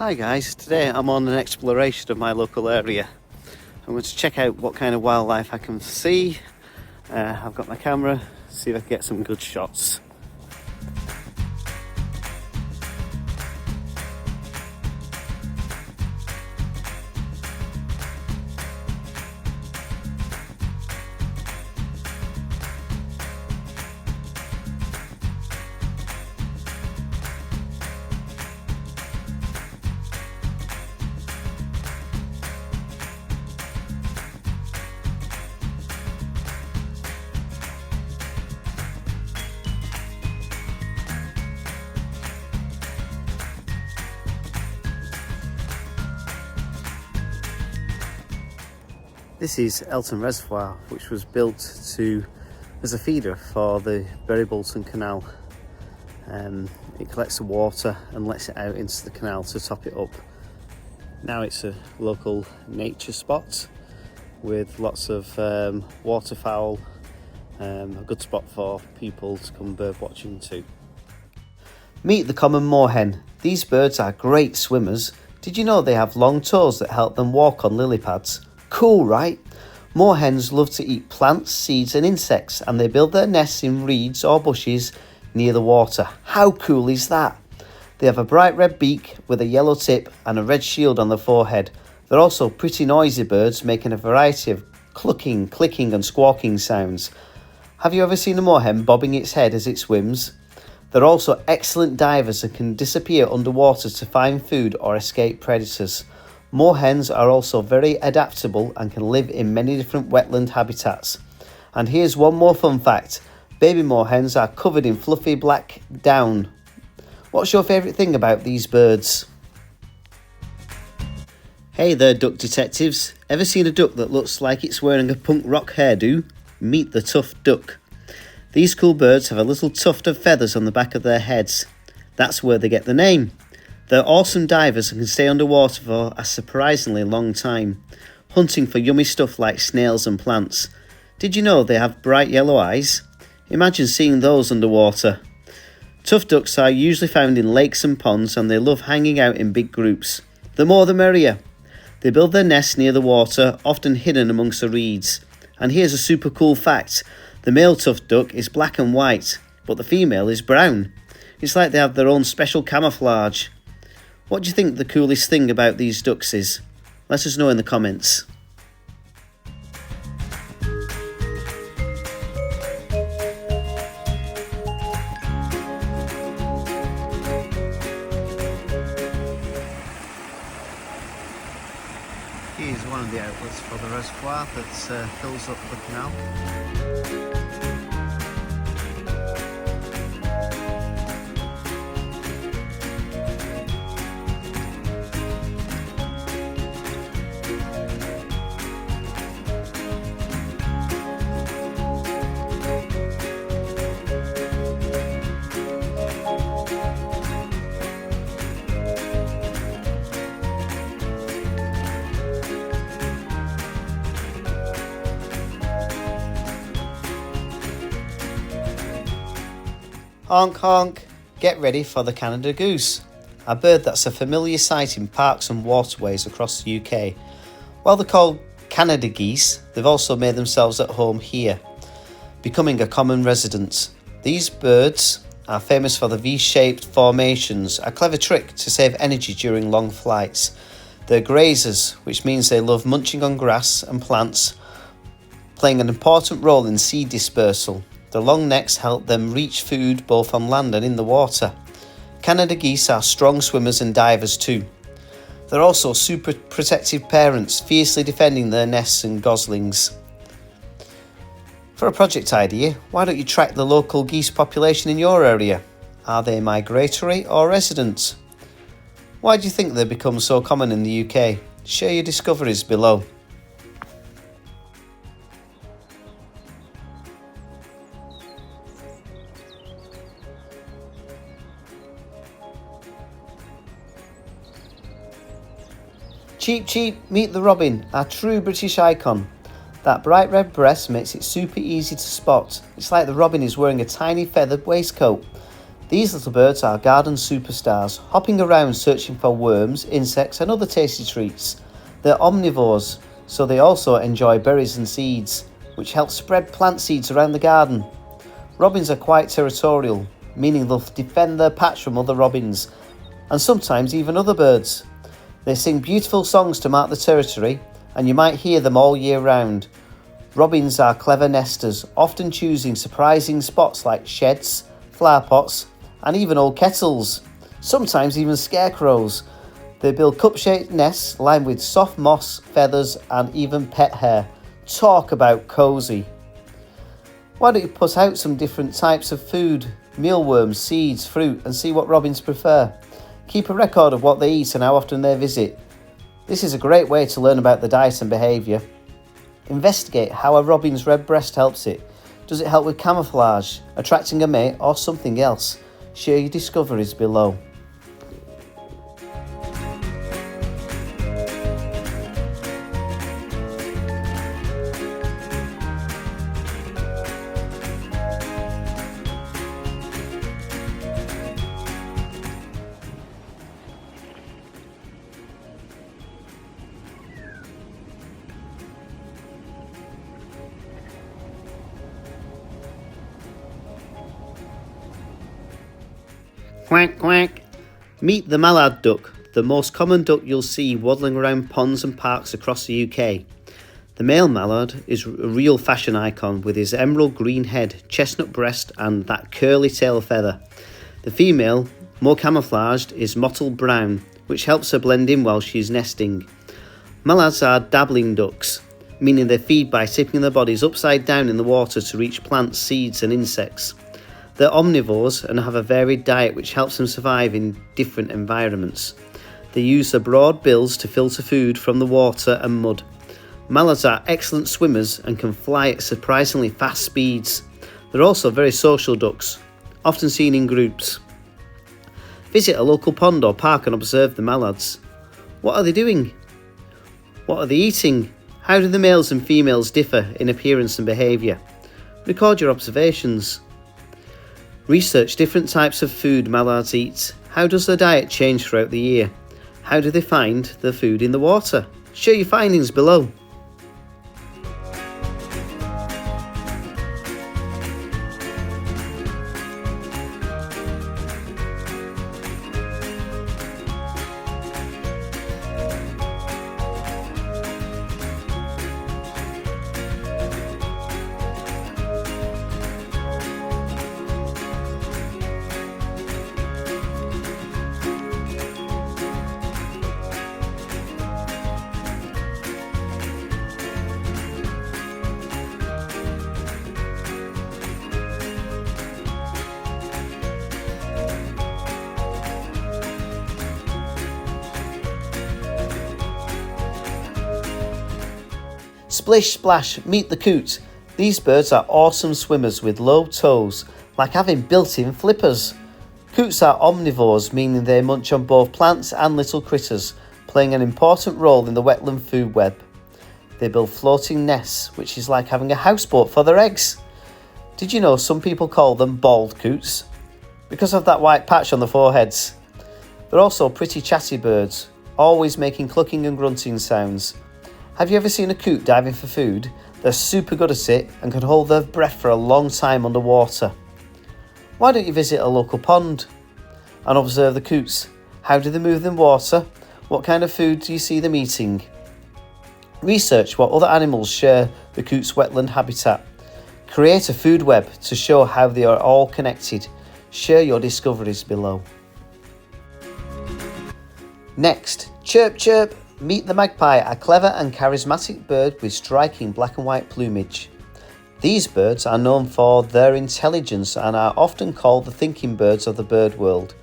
Hi guys, today I'm on an exploration of my local area. I'm going to check out what kind of wildlife I can see. I've got my camera, see if I can get some good shots. This is Elton Reservoir, which was built as a feeder for the Bury Bolton Canal. It collects the water and lets it out into the canal to top it up. Now it's a local nature spot with lots of waterfowl, a good spot for people to come bird watching too. Meet the common moorhen. These birds are great swimmers. Did you know they have long toes that help them walk on lily pads? Cool, right? Moorhens love to eat plants, seeds and insects, and they build their nests in reeds or bushes near the water. How cool is that? They have a bright red beak with a yellow tip and a red shield on their forehead. They're also pretty noisy birds, making a variety of clucking, clicking and squawking sounds. Have you ever seen a moorhen bobbing its head as it swims? They're also excellent divers and can disappear underwater to find food or escape predators. Moorhens are also very adaptable and can live in many different wetland habitats. And here's one more fun fact. Baby moorhens are covered in fluffy black down. What's your favourite thing about these birds? Hey there, duck detectives. Ever seen a duck that looks like it's wearing a punk rock hairdo? Meet the tuft duck. These cool birds have a little tuft of feathers on the back of their heads. That's where they get the name. They're awesome divers and can stay underwater for a surprisingly long time, hunting for yummy stuff like snails and plants. Did you know they have bright yellow eyes? Imagine seeing those underwater. Tuft ducks are usually found in lakes and ponds, and they love hanging out in big groups. The more the merrier. They build their nests near the water, often hidden amongst the reeds. And here's a super cool fact. The male tuft duck is black and white, but the female is brown. It's like they have their own special camouflage. What do you think the coolest thing about these ducks is? Let us know in the comments. Here's one of the outlets for the reservoir that fills up the canal. Honk honk, get ready for the Canada goose, a bird that's a familiar sight in parks and waterways across the UK. While they're called Canada geese, they've also made themselves at home here, becoming a common resident. These birds are famous for the V-shaped formations, a clever trick to save energy during long flights. They're grazers, which means they love munching on grass and plants, playing an important role in seed dispersal. The long necks help them reach food both on land and in the water. Canada geese are strong swimmers and divers too. They're also super protective parents, fiercely defending their nests and goslings. For a project idea, why don't you track the local geese population in your area? Are they migratory or resident? Why do you think they've become so common in the UK? Share your discoveries below. Cheep cheep, meet the robin, our true British icon. That bright red breast makes it super easy to spot. It's like the robin is wearing a tiny feathered waistcoat. These little birds are garden superstars, hopping around searching for worms, insects and other tasty treats. They're omnivores, so they also enjoy berries and seeds, which help spread plant seeds around the garden. Robins are quite territorial, meaning they'll defend their patch from other robins, and sometimes even other birds. They sing beautiful songs to mark the territory, and you might hear them all year round. Robins are clever nesters, often choosing surprising spots like sheds, flower pots, and even old kettles, sometimes even scarecrows. They build cup-shaped nests lined with soft moss, feathers, and even pet hair. Talk about cosy. Why don't you put out some different types of food, mealworms, seeds, fruit, and see what robins prefer? Keep a record of what they eat and how often they visit. This is a great way to learn about the diet and behaviour. Investigate how a robin's red breast helps it. Does it help with camouflage, attracting a mate, or something else? Share your discoveries below. Quack quack. Meet the mallard duck, the most common duck you'll see waddling around ponds and parks across the UK. The male mallard is a real fashion icon with his emerald green head, chestnut breast and that curly tail feather. The female, more camouflaged, is mottled brown, which helps her blend in while she's nesting. Mallards are dabbling ducks, meaning they feed by tipping their bodies upside down in the water to reach plants, seeds and insects. They're omnivores and have a varied diet which helps them survive in different environments. They use their broad bills to filter food from the water and mud. Mallards are excellent swimmers and can fly at surprisingly fast speeds. They're also very social ducks, often seen in groups. Visit a local pond or park and observe the mallards. What are they doing? What are they eating? How do the males and females differ in appearance and behaviour? Record your observations. Research different types of food mallards eat. How does their diet change throughout the year? How do they find their food in the water? Share your findings below. Splish splash, meet the coot. These birds are awesome swimmers with low toes, like having built-in flippers. Coots are omnivores, meaning they munch on both plants and little critters, playing an important role in the wetland food web. They build floating nests, which is like having a houseboat for their eggs. Did you know some people call them bald coots? Because of that white patch on the foreheads. They're also pretty chatty birds, always making clucking and grunting sounds. Have you ever seen a coot diving for food? They're super good at it and can hold their breath for a long time underwater. Why don't you visit a local pond and observe the coots? How do they move in water? What kind of food do you see them eating? Research what other animals share the coot's wetland habitat. Create a food web to show how they are all connected. Share your discoveries below. Next, chirp chirp. Meet the magpie, a clever and charismatic bird with striking black and white plumage. These birds are known for their intelligence and are often called the thinking birds of the bird world.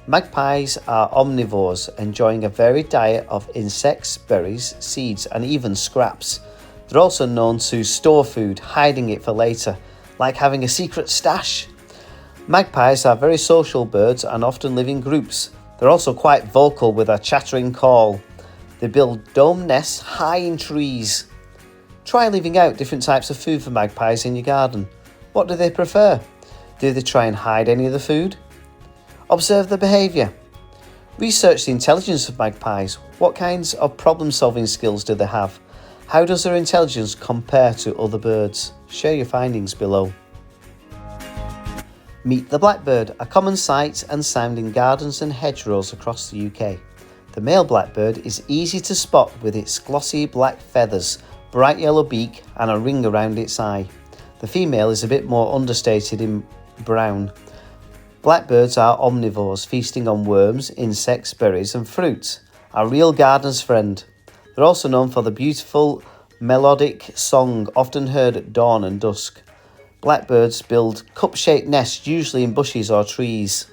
Magpies are omnivores, enjoying a varied diet of insects, berries, seeds and even scraps. They're also known to store food, hiding it for later, like having a secret stash. Magpies are very social birds and often live in groups. They're also quite vocal with a chattering call. They build dome nests high in trees. Try leaving out different types of food for magpies in your garden. What do they prefer? Do they try and hide any of the food? Observe their behaviour. Research the intelligence of magpies. What kinds of problem-solving skills do they have? How does their intelligence compare to other birds? Share your findings below. Meet the blackbird, a common sight and sound in gardens and hedgerows across the UK. The male blackbird is easy to spot with its glossy black feathers, bright yellow beak and a ring around its eye. The female is a bit more understated in brown. Blackbirds are omnivores, feasting on worms, insects, berries and fruit. A real gardener's friend. They're also known for the beautiful melodic song often heard at dawn and dusk. Blackbirds build cup-shaped nests, usually in bushes or trees.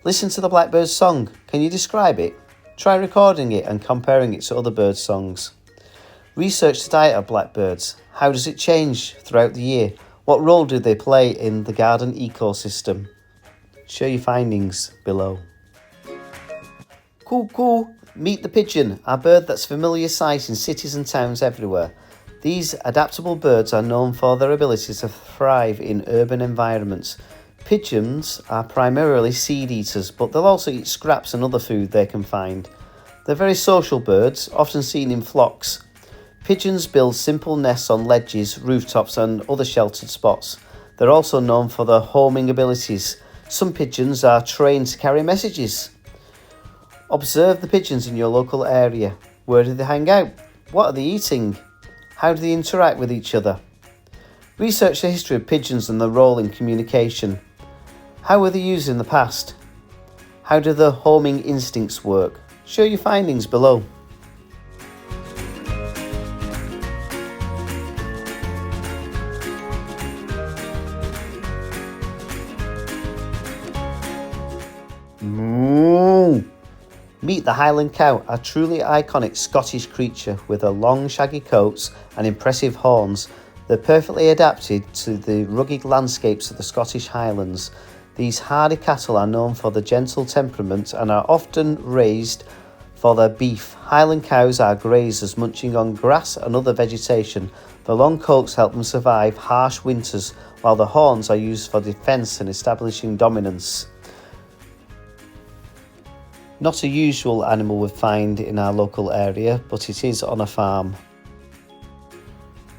Listen to the blackbird's song. Can you describe it? Try recording it and comparing it to other birds' songs. Research the diet of blackbirds. How does it change throughout the year? What role do they play in the garden ecosystem? Share your findings below. Cuckoo! Meet the pigeon, a bird that's a familiar sight in cities and towns everywhere. These adaptable birds are known for their ability to thrive in urban environments. Pigeons are primarily seed eaters, but they'll also eat scraps and other food they can find. They're very social birds, often seen in flocks. Pigeons build simple nests on ledges, rooftops and other sheltered spots. They're also known for their homing abilities. Some pigeons are trained to carry messages. Observe the pigeons in your local area. Where do they hang out? What are they eating? How do they interact with each other? Research the history of pigeons and their role in communication. How were they used in the past? How do their homing instincts work? Share your findings below. Meet the Highland cow, a truly iconic Scottish creature with her long shaggy coats and impressive horns. They're perfectly adapted to the rugged landscapes of the Scottish Highlands. These hardy cattle are known for their gentle temperament and are often raised for their beef. Highland cows are grazers, munching on grass and other vegetation. The long coats help them survive harsh winters, while the horns are used for defence and establishing dominance. Not a usual animal we find in our local area, but it is on a farm.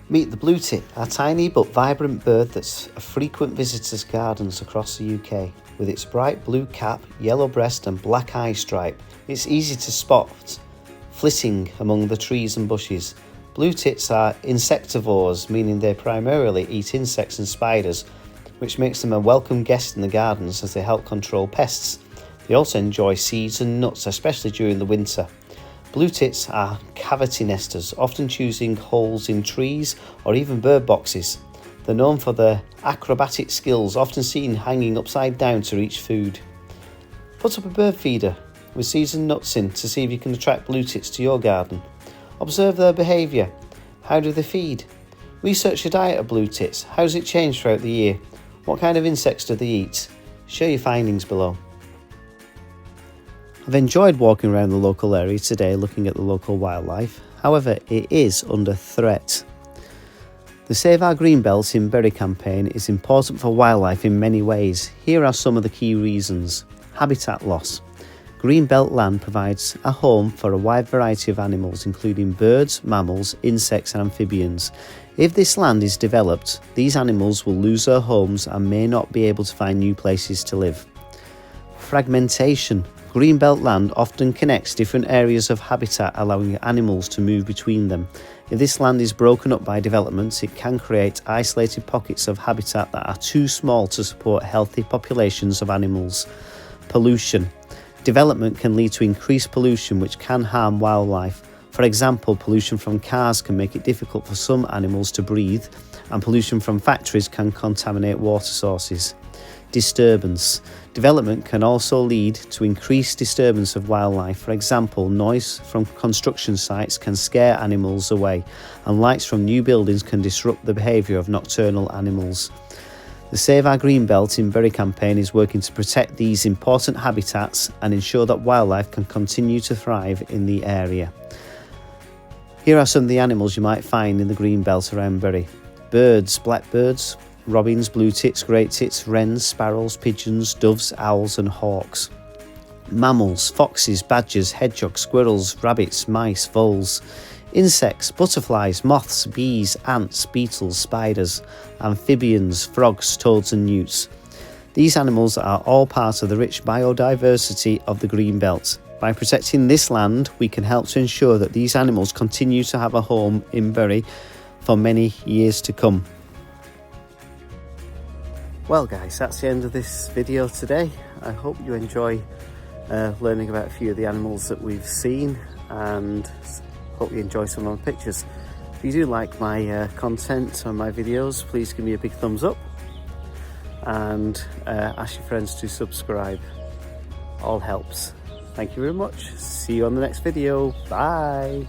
Meet the blue tit, a tiny but vibrant bird that's a frequent visitor to gardens across the UK. With its bright blue cap, yellow breast and black eye stripe, it's easy to spot flitting among the trees and bushes. Blue tits are insectivores, meaning they primarily eat insects and spiders, which makes them a welcome guest in the gardens as they help control pests. They also enjoy seeds and nuts, especially during the winter. Blue tits are cavity nesters, often choosing holes in trees or even bird boxes. They're known for their acrobatic skills, often seen hanging upside down to reach food. Put up a bird feeder with seeds and nuts in to see if you can attract blue tits to your garden. Observe their behaviour. How do they feed? Research the diet of blue tits. How does it change throughout the year? What kind of insects do they eat? Share your findings below. I've enjoyed walking around the local area today looking at the local wildlife. However, it is under threat. The Save Our Greenbelt in Bury campaign is important for wildlife in many ways. Here are some of the key reasons. Habitat loss. Greenbelt land provides a home for a wide variety of animals, including birds, mammals, insects and amphibians. If this land is developed, these animals will lose their homes and may not be able to find new places to live. Fragmentation. Greenbelt land often connects different areas of habitat, allowing animals to move between them. If this land is broken up by developments, it can create isolated pockets of habitat that are too small to support healthy populations of animals. Pollution. Development can lead to increased pollution, which can harm wildlife. For example, pollution from cars can make it difficult for some animals to breathe, and pollution from factories can contaminate water sources. Disturbance. Development can also lead to increased disturbance of wildlife. For example, noise from construction sites can scare animals away, and lights from new buildings can disrupt the behaviour of nocturnal animals. The Save Our Greenbelt in Bury campaign is working to protect these important habitats and ensure that wildlife can continue to thrive in the area. Here are some of the animals you might find in the Greenbelt around Bury. Birds, blackbirds, robins, blue tits, great tits, wrens, sparrows, pigeons, doves, owls and hawks. Mammals, foxes, badgers, hedgehogs, squirrels, rabbits, mice, voles. Insects, butterflies, moths, bees, ants, beetles, spiders, amphibians, frogs, toads and newts. These animals are all part of the rich biodiversity of the Greenbelt. By protecting this land, we can help to ensure that these animals continue to have a home in Bury for many years to come. Well guys, that's the end of this video today. I hope you enjoy learning about a few of the animals that we've seen, and hope you enjoy some of the pictures. If you do like my content and my videos, please give me a big thumbs up and ask your friends to subscribe. All helps. Thank you very much. See you on the next video. Bye.